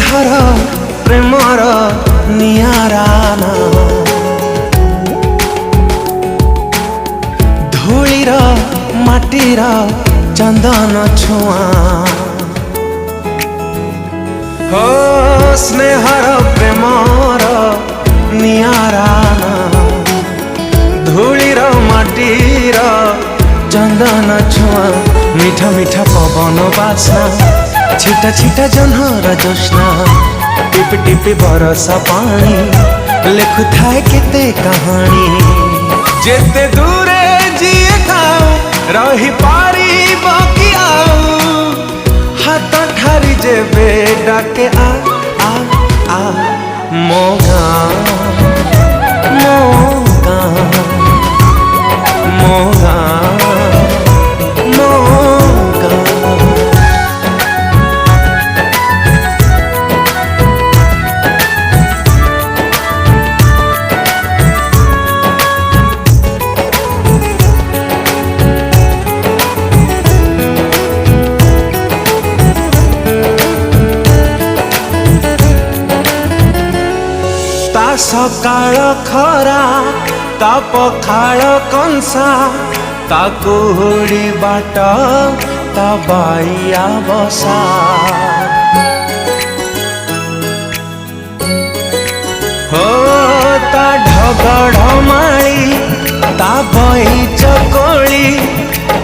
स्नेहर Premiere नियारा ना धूलीर माटीर चंदन छुआ हो स्नेहर प्रेमर नियारा ना धूलीर माटीर चंदन छुआ मीठा मीठा पवन बासना छिटा छिटा जन्हर जोस्ना टिपि टिपि बरसा पानी लेखु थाए केते कहानी जेते दूरे जिए थाओ रही पारी बाकी आओ हाथ ठारी जेबे डाके आ आ आ मोगा मोगा मोगा सकाळ खरा ता पखाळ कंसा ता कुहुडी बाट ता बाइया बसा हो ता ढगढमाळी ता बईच कोळी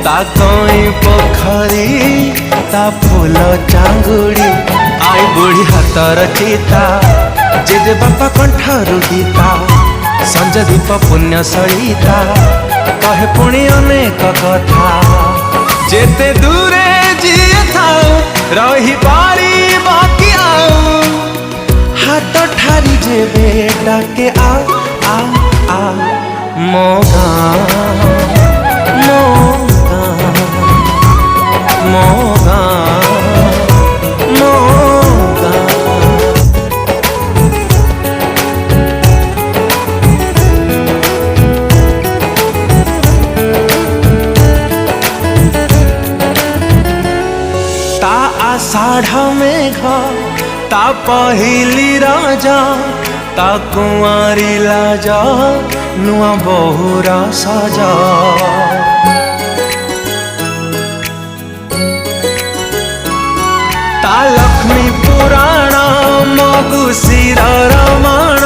ता कई पोखरी ता फूल चांगुड़ी आई बुढ़ी हातर चिता जेजे बापा कंठारु गीता संज दीप पुण्य सलिता कहे पुणी अनेक कथा जेते दूरे जिए थाओ रही पारी बाकी आओ हाथ ठारी जेबे डाके आ आ आ मोगा मोगा मोगा आषाढ़ मेघ ता पहिली राजा ता कुंवारी लाजा नुआ बहुरा साजा ता लक्ष्मी पुराण मगुशीर रमण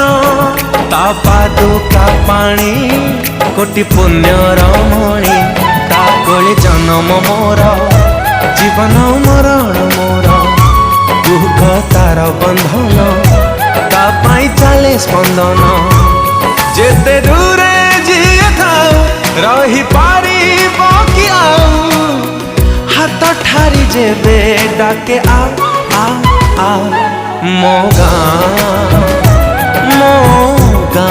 ता पादुका पाणी कोटि पुण्य रमणी ता कोले जन्म मोर जीवन मरण मोर दुख तार बंधन ता पाई चले स्पंदन जेते दूरे जिए थाओ रही पारी बाकी आओ हाथ ठारी जेबे डाके आ आ आ मोगा मोगा।